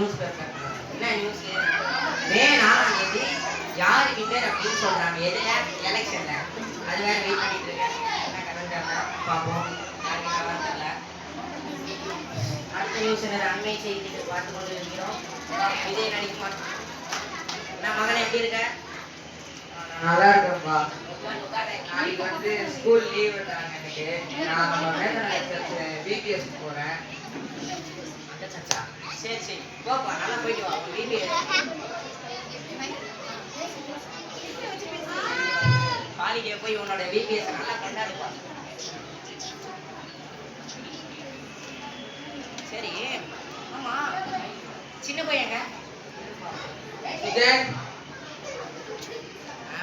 News paper. என்ன news? மே 4ஆம் தேதி யாரு வின்னர் அப்படின்னு சொல்றாங்க. எதுல? எலெக்ஷன்ல. அது வேற வெயிட் பண்ணிட்டு இருக்கேன். என்ன கரண்ட் பார்ப்போம். யாருக்கு கவனம் தெரியல. அடுத்த நியூஸ் என்ன? அண்மை செய்திகள் பார்த்து கொண்டு இருக்கிறோம். விஜய் நடிக்குமா? நான் மகனை எப்படி இருக்க? நல்லா இருக்கேன்பா. நாளைக்கு வந்து ஸ்கூல் லீவ் விட்டாங்க எனக்கு. நான் நம்ம வேதனை பிபிஎஸ் போறேன். அந்த சச்சா சரி சரி போப்பா, நல்லா போயிட்டு வா. பிபிஎஸ் காலேஜே போய் உன்னோட பிபிஎஸ் நல்லா கொண்டாடுப்பா. சரி ஆமா, சின்ன பையங்க விஜய்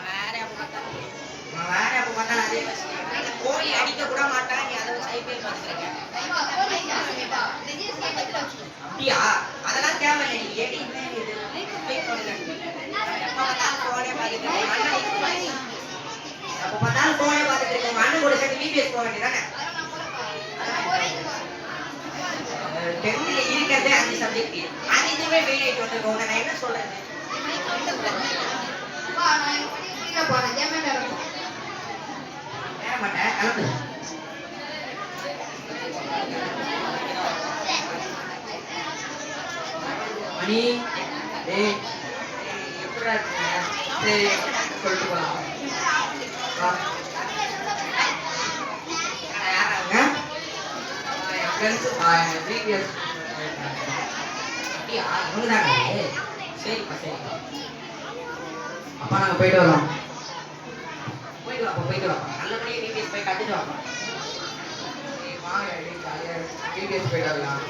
வேற அப்ப மாட்டான். அதே கோழி அடிக்க கூட மாட்டான். நீ அதை வச்சு ஐபிஎல் பார்த்துக்கிறீங்க. அப்படியா? அதெல்லாம் தேவையில்லை. நீ எடி எப்ப பார்த்தாலும் போனே பார்த்துட்டு இருக்கோம். அண்ணன் கூட சேர்ந்து பிபிஎஸ் போக வேண்டியதானே? 10th இருக்கிறதே 5 சப்ஜெக்ட். அது இதுவே ஃபெயில் ஆயிட்டு வந்திருக்கோம். நான் என்ன சொல்றது? வேற மாட்டேன், கிளம்பு. மணி ஏய் எப்படா இருக்கீங்க? சரி சொல்லிட்டு போலாம். யாராங்க? என் ஃப்ரெண்ட்ஸ் பிபிஎஸ். அப்படியா? இவங்க தானே? சரிப்பா சரிப்பா. அப்பா நாங்கள் போயிட்டு வரோம். போயிட்டு வாப்பா போயிட்டு வாப்பா. நல்லபடியாக பிபிஎஸ் போய் கட்டுட்டு வாப்பா. வாங்க ஜாலியாக பிபிஎஸ் போயிட்டு வரலாம்.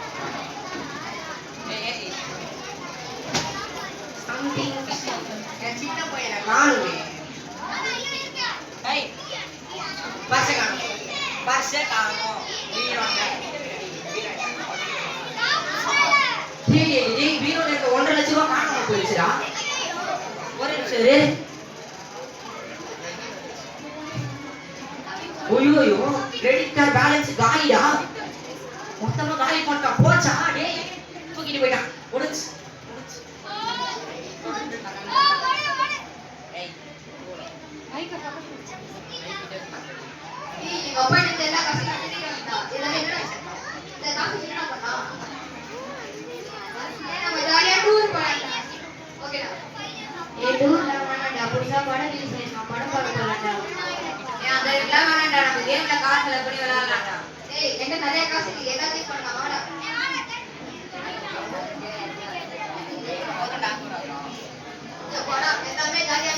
சின்ன பையனை காணுமே. பர்ஸை காணும், பர்ஸை காணும். வீரோட 1.5 லட்ச ரூபா காணாம போயிடுச்சுடா. ஒரு நிமிஷம். ஐயோ கிரெடிட் கார்டு பேலன்ஸ் காலிடா. மொத்தமா காலி பண்ணிட்டான். போச்சா? டேய் தூக்கிட்டு போயிட்டான். முடிச்சு நிறைய காசு எல்லாத்தையும் பண்ணலாம். எல்லாமே ஜாலியா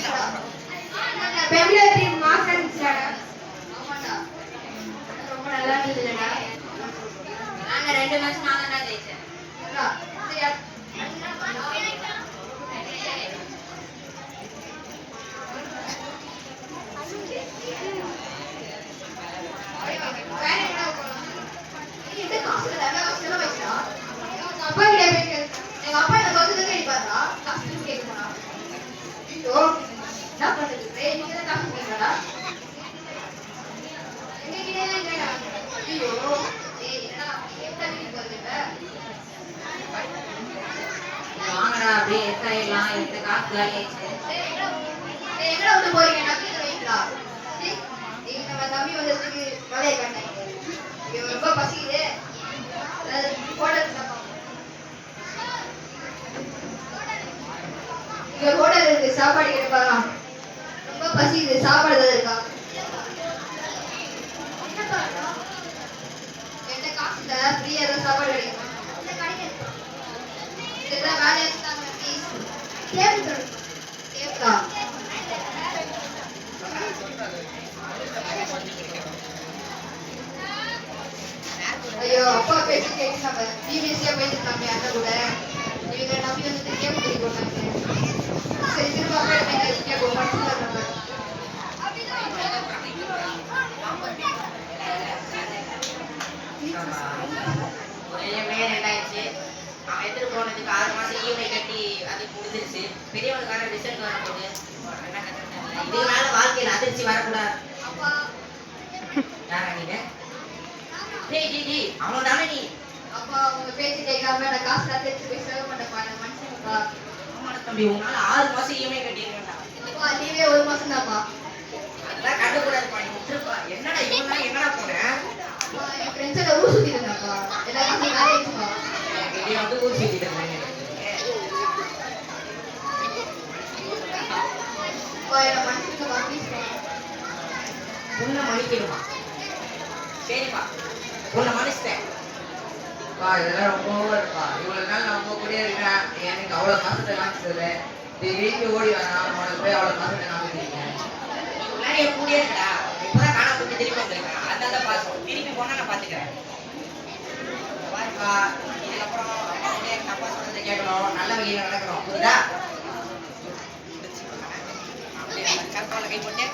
ரொம்ப நல்லா இருந்ததுடா. நாங்க 2 மேட்ச் நான் தான் ஜெயிச்சேன். எங்க அப்பா என்ன தொகுதி அடிப்பாரா? காசு கேட்க போனா என்ன பண்றது? நீங்க தான் காசு கேட்கறா? வாங்கடா அப்படியே எத்தாயிடலாம். எத்த காசு காலியாச்சு. எங்கடா வந்து போறீங்க? நம்பிக்கை வைங்களா? நம்ம தம்பி வந்ததுக்கு வேலையை காட்டாங்க. ரொம்ப பசிக்குது. இங்க ஹோட்டல் இருக்கு, சாப்பாடு கேட்பாரா? ரொம்ப பசிக்குது, சாப்பாடு ஏதாவது இருக்கா? என்கிட்ட காசு இல்ல, ஃப்ரீயா ஏதாவது சாப்பாடு கிடைக்குமா? இதுதான் வேலையா இருந்தாங்க. கேப்டா ஐயோ அப்பா பேசி கேட்டு நம்ம பிபிஎஸ்சியா போயிட்டு இருக்காங்க. அண்ணன் கூட இவங்க நம்பி வந்துட்டு கேப் தூக்கி போட்டாங்க. சரி திரும்ப அப்பா கேட்போம். படிச்சுட்டு வர்றாங்க. அவன் எடுத்துட்டு போனதுக்கு 6 மாசம் இஎம்ஐ கட்டி அது முடிஞ்சிருச்சு. பெரியவனுக்கான ரிசல்ட் வரப்போகுது. இதுக்கு மேல வாழ்க்கையில அதிர்ச்சி வரக்கூடாது. யாரா நீங்க? அவனோட நீ அப்பா உங்க பேச்சு கேட்காம நான் காசு எல்லாத்தையும் எடுத்து போய் செலவு பண்ணப்பா எனக்கு மனுஷங்கப்பா. ஆமாடா தம்பி, உன்னால 6 மாசம் இஎம்ஐ கட்டியிருக்கேன்டா. அப்பா லீவே 1 மாசம் தான்ப்பா. அதெல்லாம் கட்டக்கூடாதுப்பா, நீ விட்டுருப்பா. என்னடா இவன் நாள் எங்கடா போனேன்? அப்பா என் ஃப்ரெண்ட்ஸோட ஊர் சுத்திட்டு இருந்தாப்பா. எல்லா காசும் காலி ஆயிடுச்சுப்பா. என்கிட்டயே வந்து ஊர் சுத்திட்டு இருந்தேன். அப்பா என்ன மனுஷங்கப்பா ப்ளீஸ்ப்பா. உன்னை மன்னிக்கணுமா? சரிப்பா, உன்னை மன்னிச்சிட்டேன். பா இதெல்லாம் ரொம்ப ஓவர்ப்பா. இவ்வளவு நாள் நான் உங்க கூடயே இருக்கேன், எனக்கு அவ்வளவு மாசத்தை காமிச்சது திருப்பி ஓடி வரேன், உனக்கு போய் அவ்வளவு மாசத்தை காமிக்கிறீங்க. நீ முன்னாடி என் கூடயே இருக்கடா. இப்பதான் காணாம போட்டு திருப்பி வந்திருக்கேன். அதனால பாசம். திருப்பி போனா நான் பாத்துக்கிறேன். பாருப்பா, இதுக்கப்புறம் அப்பா கூட எங்க அப்பா சொல்றதை கேட்கணும், நல்ல வழியில நடக்கணும், புரியுதா? அப்படியே கற்பனை கை போட்டு